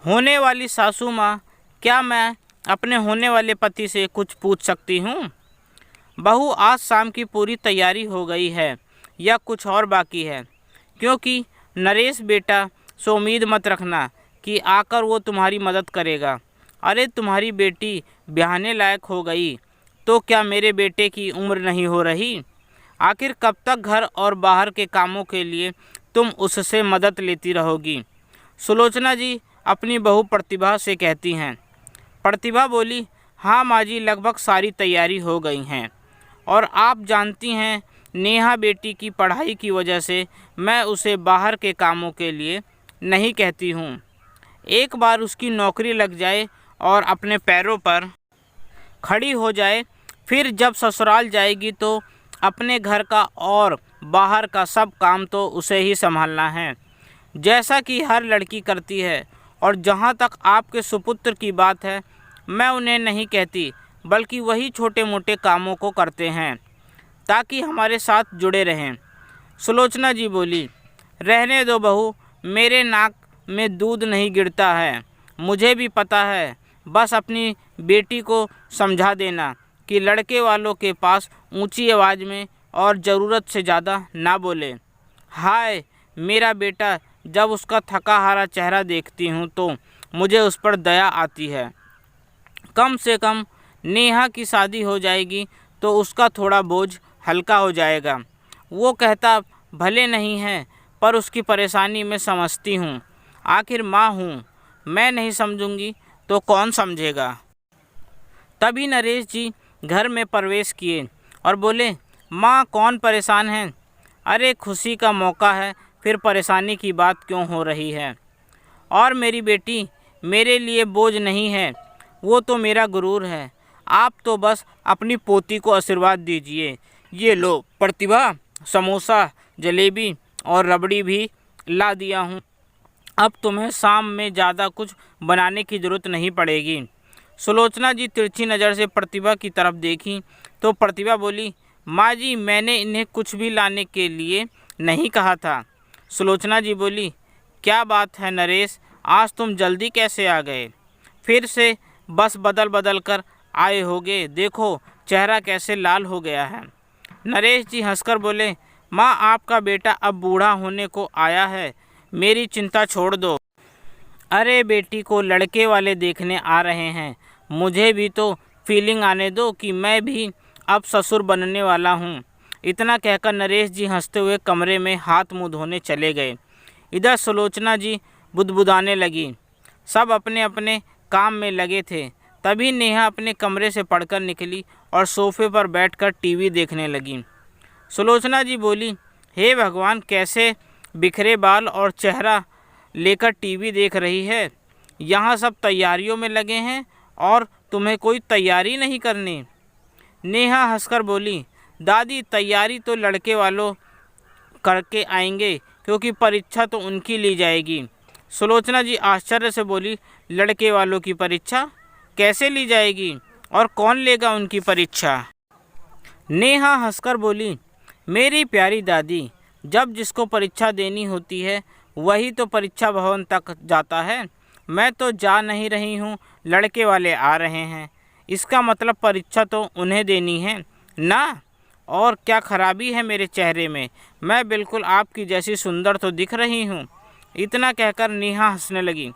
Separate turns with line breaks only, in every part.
होने वाली सासू माँ, क्या मैं अपने होने वाले पति से कुछ पूछ सकती हूँ? बहू, आज शाम की पूरी तैयारी हो गई है या कुछ और बाकी है? क्योंकि नरेश बेटा से उम्मीद मत रखना कि आकर वो तुम्हारी मदद करेगा। अरे तुम्हारी बेटी ब्याहने लायक हो गई तो क्या मेरे बेटे की उम्र नहीं हो रही? आखिर कब तक घर और बाहर के कामों के लिए तुम उससे मदद लेती रहोगी? सुलोचना जी अपनी बहू प्रतिभा से कहती हैं। प्रतिभा बोली, हाँ माँ जी, लगभग सारी तैयारी हो गई हैं। और आप जानती हैं, नेहा बेटी की पढ़ाई की वजह से मैं उसे बाहर के कामों के लिए नहीं कहती हूँ। एक बार उसकी नौकरी लग जाए और अपने पैरों पर खड़ी हो जाए, फिर जब ससुराल जाएगी तो अपने घर का और बाहर का सब काम तो उसे ही संभालना है, जैसा कि हर लड़की करती है। और जहाँ तक आपके सुपुत्र की बात है, मैं उन्हें नहीं कहती, बल्कि वही छोटे मोटे कामों को करते हैं ताकि हमारे साथ जुड़े रहें। सुलोचना जी बोली, रहने दो बहू, मेरे नाक में दूध नहीं गिरता है, मुझे भी पता है। बस अपनी बेटी को समझा देना कि लड़के वालों के पास ऊंची आवाज़ में और ज़रूरत से ज़्यादा ना बोले। हाय मेरा बेटा, जब उसका थका हारा चेहरा देखती हूँ तो मुझे उस पर दया आती है। कम से कम नेहा की शादी हो जाएगी तो उसका थोड़ा बोझ हल्का हो जाएगा। वो कहता भले नहीं है, पर उसकी परेशानी मैं समझती हूँ। आखिर माँ हूँ, मैं नहीं समझूंगी तो कौन समझेगा? तभी नरेश जी घर में प्रवेश किए और बोले, माँ कौन परेशान है? अरे खुशी का मौका है, फिर परेशानी की बात क्यों हो रही है? और मेरी बेटी मेरे लिए बोझ नहीं है, वो तो मेरा गुरूर है। आप तो बस अपनी पोती को आशीर्वाद दीजिए। ये लो प्रतिभा, समोसा, जलेबी और रबड़ी भी ला दिया हूँ। अब तुम्हें शाम में ज़्यादा कुछ बनाने की ज़रूरत नहीं पड़ेगी। सुलोचना जी तिरछी नज़र से प्रतिभा की तरफ देखी तो प्रतिभा बोली, माँ जी मैंने इन्हें कुछ भी लाने के लिए नहीं कहा था। सुलोचना जी बोली, क्या बात है नरेश, आज तुम जल्दी कैसे आ गए? फिर से बस बदल बदल कर आए होगे, देखो चेहरा कैसे लाल हो गया है। नरेश जी हंसकर बोले, माँ आपका बेटा अब बूढ़ा होने को आया है, मेरी चिंता छोड़ दो। अरे बेटी को लड़के वाले देखने आ रहे हैं, मुझे भी तो फीलिंग आने दो कि मैं भी अब ससुर बनने वाला हूँ। इतना कहकर नरेश जी हंसते हुए कमरे में हाथ मुँह धोने चले गए। इधर सुलोचना जी बुदबुदाने लगी। सब अपने अपने काम में लगे थे। तभी नेहा अपने कमरे से पढ़कर निकली और सोफे पर बैठकर टीवी देखने लगी। सुलोचना जी बोली, हे भगवान, कैसे बिखरे बाल और चेहरा लेकर टीवी देख रही है? यहाँ सब तैयारियों में लगे हैं और तुम्हें कोई तैयारी नहीं करनी। नेहा हंसकर बोली, दादी तैयारी तो लड़के वालों करके आएंगे, क्योंकि परीक्षा तो उनकी ली जाएगी। सुलोचना जी आश्चर्य से बोली, लड़के वालों की परीक्षा कैसे ली जाएगी और कौन लेगा उनकी परीक्षा? नेहा हंसकर बोली, मेरी प्यारी दादी, जब जिसको परीक्षा देनी होती है वही तो परीक्षा भवन तक जाता है। मैं तो जा नहीं रही हूँ, लड़के वाले आ रहे हैं, इसका मतलब परीक्षा तो उन्हें देनी है ना। और क्या खराबी है मेरे चेहरे में? मैं बिल्कुल आपकी जैसी सुंदर तो दिख रही हूँ। इतना कहकर नेहा हंसने लगी।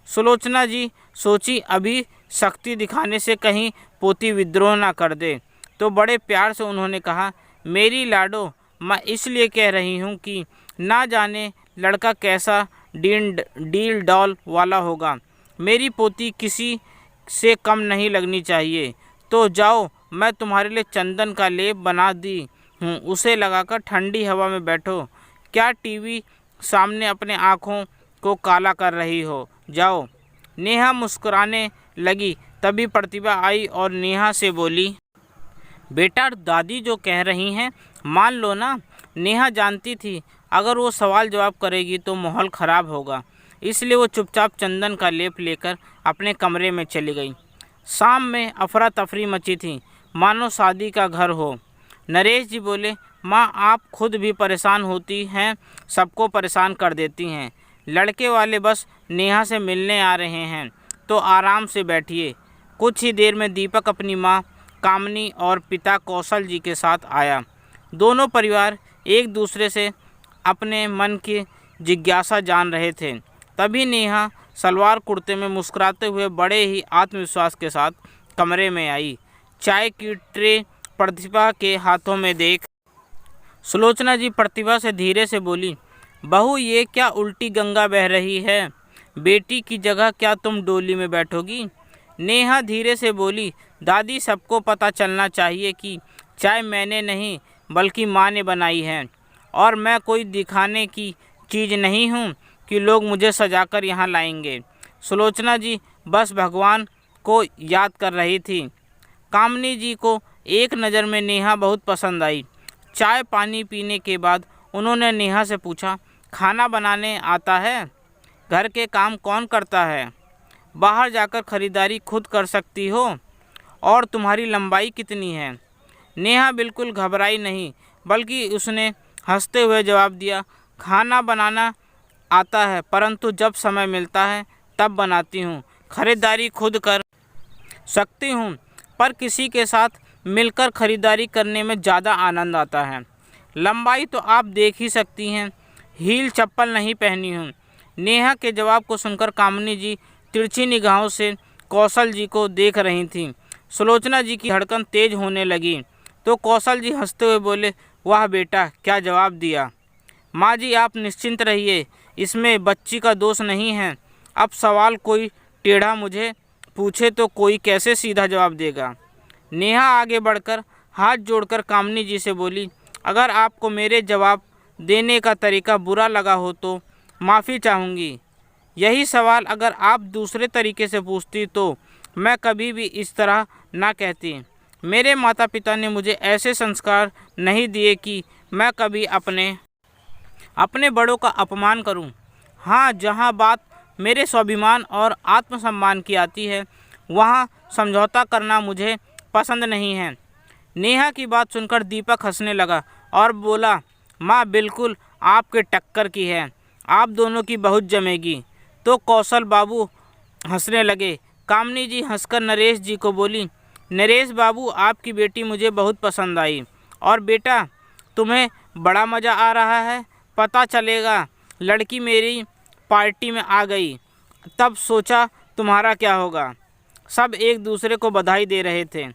सुलोचना जी सोची, अभी शक्ति दिखाने से कहीं पोती विद्रोह ना कर दे, तो बड़े प्यार से उन्होंने कहा, मेरी लाडो, मैं इसलिए कह रही हूँ कि ना जाने लड़का कैसा डील डॉल वाला होगा। मेरी पोती किसी से कम नहीं लगनी चाहिए। तो जाओ, मैं तुम्हारे लिए चंदन का लेप बना दी हूँ, उसे लगाकर ठंडी हवा में बैठो। क्या टीवी सामने अपने आँखों को काला कर रही हो? जाओ। नेहा मुस्कुराने लगी। तभी प्रतिभा आई और नेहा से बोली, बेटा दादी जो कह रही हैं मान लो ना। नेहा जानती थी अगर वो सवाल जवाब करेगी तो माहौल ख़राब होगा, इसलिए वो चुपचाप चंदन का लेप लेकर अपने कमरे में चली गई। शाम में अफरा तफरी मची थी, मानो शादी का घर हो। नरेश जी बोले, माँ आप खुद भी परेशान होती हैं, सबको परेशान कर देती हैं। लड़के वाले बस नेहा से मिलने आ रहे हैं, तो आराम से बैठिए। कुछ ही देर में दीपक अपनी माँ कामनी और पिता कौशल जी के साथ आया। दोनों परिवार एक दूसरे से अपने मन की जिज्ञासा जान रहे थे। तभी नेहा सलवार कुर्ते में मुस्कुराते हुए बड़े ही आत्मविश्वास के साथ कमरे में आई। चाय की ट्रे प्रतिभा के हाथों में देख सुलोचना जी प्रतिभा से धीरे से बोली, बहू ये क्या उल्टी गंगा बह रही है? बेटी की जगह क्या तुम डोली में बैठोगी? नेहा धीरे से बोली, दादी सबको पता चलना चाहिए कि चाय मैंने नहीं बल्कि माँ ने बनाई है, और मैं कोई दिखाने की चीज़ नहीं हूँ कि लोग मुझे सजाकर यहाँ लाएंगे। सुलोचना जी बस भगवान को याद कर रही थी। कामनी जी को एक नज़र में नेहा बहुत पसंद आई। चाय पानी पीने के बाद उन्होंने नेहा से पूछा, खाना बनाने आता है? घर के काम कौन करता है? बाहर जाकर खरीदारी खुद कर सकती हो? और तुम्हारी लंबाई कितनी है? नेहा बिल्कुल घबराई नहीं, बल्कि उसने हंसते हुए जवाब दिया, खाना बनाना आता है, परंतु जब समय मिलता है तब बनाती हूँ। खरीदारी खुद कर सकती हूँ, पर किसी के साथ मिलकर खरीदारी करने में ज़्यादा आनंद आता है। लंबाई तो आप देख ही सकती हैं, हील चप्पल नहीं पहनी हूँ। नेहा के जवाब को सुनकर कामनी जी तिरछी निगाहों से कौशल जी को देख रही थीं। सुलोचना जी की धड़कन तेज होने लगी तो कौशल जी हंसते हुए बोले, वाह बेटा, क्या जवाब दिया। माँ जी आप निश्चिंत रहिए, इसमें बच्ची का दोष नहीं है। अब सवाल कोई टेढ़ा मुझे पूछे तो कोई कैसे सीधा जवाब देगा। नेहा आगे बढ़कर हाथ जोड़कर कामनी जी से बोली, अगर आपको मेरे जवाब देने का तरीका बुरा लगा हो तो माफ़ी चाहूँगी। यही सवाल अगर आप दूसरे तरीके से पूछती तो मैं कभी भी इस तरह ना कहती। मेरे माता पिता ने मुझे ऐसे संस्कार नहीं दिए कि मैं कभी अपने बड़ों का अपमान करूं। हाँ, जहां बात मेरे स्वाभिमान और आत्मसम्मान की आती है वहां समझौता करना मुझे पसंद नहीं है। नेहा की बात सुनकर दीपक हंसने लगा और बोला, माँ बिल्कुल आपके टक्कर की है, आप दोनों की बहुत जमेगी। तो कौशल बाबू हंसने लगे। कामनी जी हंसकर नरेश जी को बोली, नरेश बाबू आपकी बेटी मुझे बहुत पसंद आई, और बेटा तुम्हें बड़ा मज़ा आ रहा है। पता चलेगा लड़की मेरी पार्टी में आ गई, तब सोचा तुम्हारा क्या होगा। सब एक दूसरे को बधाई दे रहे थे।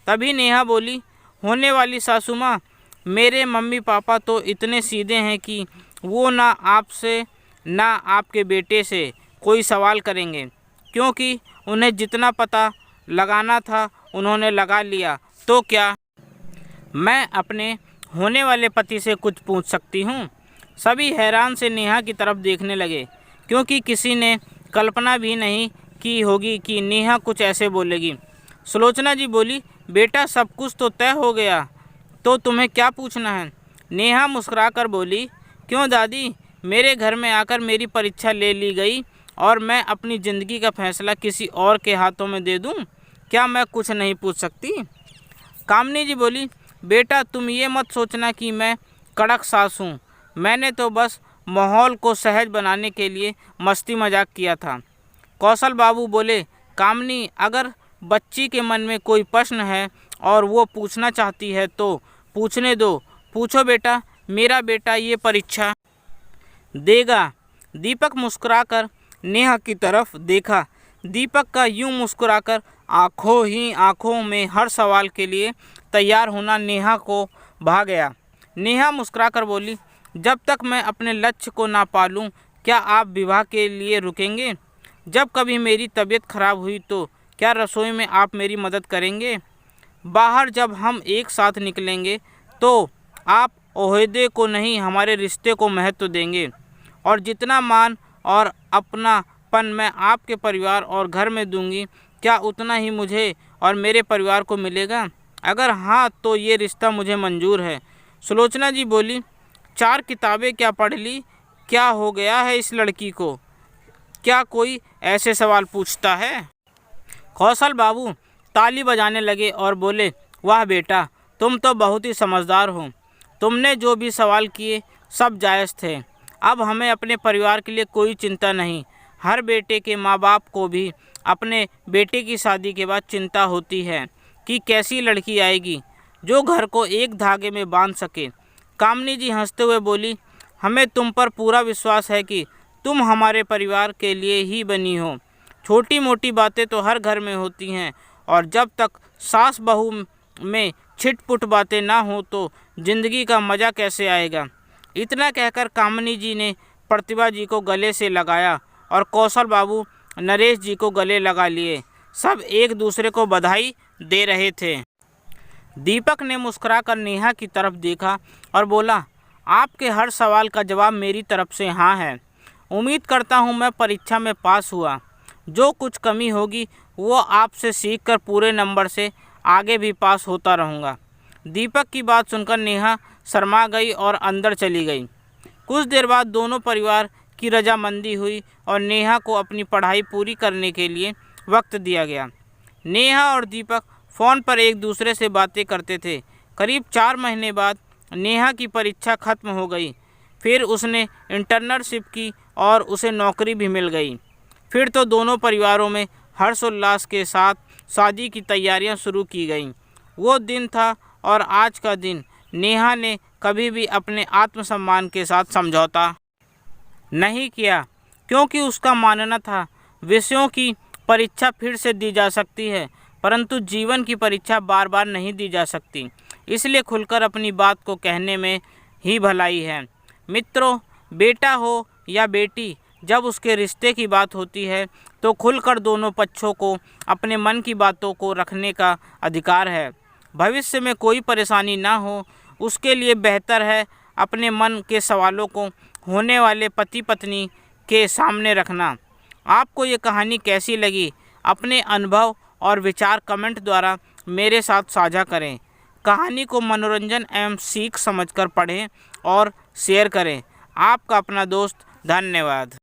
तभी नेहा बोली, होने वाली सासू माँ, मेरे मम्मी पापा तो इतने सीधे हैं कि वो ना आपसे ना आपके बेटे से कोई सवाल करेंगे, क्योंकि उन्हें जितना पता लगाना था उन्होंने लगा लिया। तो क्या मैं अपने होने वाले पति से कुछ पूछ सकती हूँ? सभी हैरान से नेहा की तरफ देखने लगे, क्योंकि किसी ने कल्पना भी नहीं की होगी कि नेहा कुछ ऐसे बोलेगी। सुलोचना जी बोली, बेटा सब कुछ तो तय हो गया, तो तुम्हें क्या पूछना है? नेहा मुस्कुराकर बोली, क्यों दादी, मेरे घर में आकर मेरी परीक्षा ले ली गई और मैं अपनी ज़िंदगी का फैसला किसी और के हाथों में दे दूं? क्या मैं कुछ नहीं पूछ सकती? कामनी जी बोली, बेटा तुम ये मत सोचना कि मैं कड़क सास हूँ, मैंने तो बस माहौल को सहज बनाने के लिए मस्ती मजाक किया था। कौशल बाबू बोले, कामनी अगर बच्ची के मन में कोई प्रश्न है और वो पूछना चाहती है तो पूछने दो। पूछो बेटा, मेरा बेटा ये परीक्षा देगा। दीपक मुस्कुराकर नेहा की तरफ देखा। दीपक का यूं मुस्कुराकर आंखों में हर सवाल के लिए तैयार होना नेहा को भा गया। नेहा मुस्कुराकर बोली, जब तक मैं अपने लक्ष्य को ना पालूं, क्या आप विवाह के लिए रुकेंगे? जब कभी मेरी तबीयत खराब हुई तो क्या रसोई में आप मेरी मदद करेंगे? बाहर जब हम एक साथ निकलेंगे तो आप ओहदे को नहीं हमारे रिश्ते को महत्व देंगे, और जितना मान और अपनापन मैं आपके परिवार और घर में दूंगी, क्या उतना ही मुझे और मेरे परिवार को मिलेगा? अगर हाँ तो ये रिश्ता मुझे मंजूर है। सुलोचना जी बोली, 4 किताबें क्या पढ़ ली? क्या हो गया है इस लड़की को? क्या कोई ऐसे सवाल पूछता है? कौशल बाबू ताली बजाने लगे और बोले, वाह बेटा, तुम तो बहुत ही समझदार हो। तुमने जो भी सवाल किए सब जायज़ थे। अब हमें अपने परिवार के लिए कोई चिंता नहीं। हर बेटे के माँ बाप को भी अपने बेटे की शादी के बाद चिंता होती है कि कैसी लड़की आएगी जो घर को एक धागे में बांध सके। कामिनी जी हंसते हुए बोली, हमें तुम पर पूरा विश्वास है कि तुम हमारे परिवार के लिए ही बनी हो। छोटी मोटी बातें तो हर घर में होती हैं, और जब तक सास बहू में छिटपुट बातें ना हो तो जिंदगी का मज़ा कैसे आएगा। इतना कहकर कामिनी जी ने प्रतिभा जी को गले से लगाया और कौशल बाबू नरेश जी को गले लगा लिए। सब एक दूसरे को बधाई दे रहे थे। दीपक ने मुस्कुराकर नेहा की तरफ देखा और बोला, आपके हर सवाल का जवाब मेरी तरफ से हाँ है। उम्मीद करता हूँ मैं परीक्षा में पास हुआ। जो कुछ कमी होगी वो आपसे सीखकर पूरे नंबर से आगे भी पास होता रहूँगा। दीपक की बात सुनकर नेहा शर्मा गई और अंदर चली गई। कुछ देर बाद दोनों परिवार की रजामंदी हुई और नेहा को अपनी पढ़ाई पूरी करने के लिए वक्त दिया गया। नेहा और दीपक फ़ोन पर एक दूसरे से बातें करते थे। करीब 4 महीने बाद नेहा की परीक्षा खत्म हो गई। फिर उसने इंटर्नशिप की और उसे नौकरी भी मिल गई। फिर तो दोनों परिवारों में हर्षोल्लास के साथ शादी की तैयारियां शुरू की गईं। वो दिन था और आज का दिन नेहा ने कभी भी अपने आत्मसम्मान के साथ समझौता नहीं किया, क्योंकि उसका मानना था विषयों की परीक्षा फिर से दी जा सकती है, परंतु जीवन की परीक्षा बार बार नहीं दी जा सकती। इसलिए खुलकर अपनी बात को कहने में ही भलाई है। मित्रों, बेटा हो या बेटी, जब उसके रिश्ते की बात होती है तो खुलकर दोनों पक्षों को अपने मन की बातों को रखने का अधिकार है। भविष्य में कोई परेशानी ना हो, उसके लिए बेहतर है अपने मन के सवालों को होने वाले पति पत्नी के सामने रखना। आपको ये कहानी कैसी लगी? अपने अनुभव और विचार कमेंट द्वारा मेरे साथ साझा करें। कहानी को मनोरंजन एवं सीख समझकर पढ़ें और शेयर करें। आपका अपना दोस्त। धन्यवाद।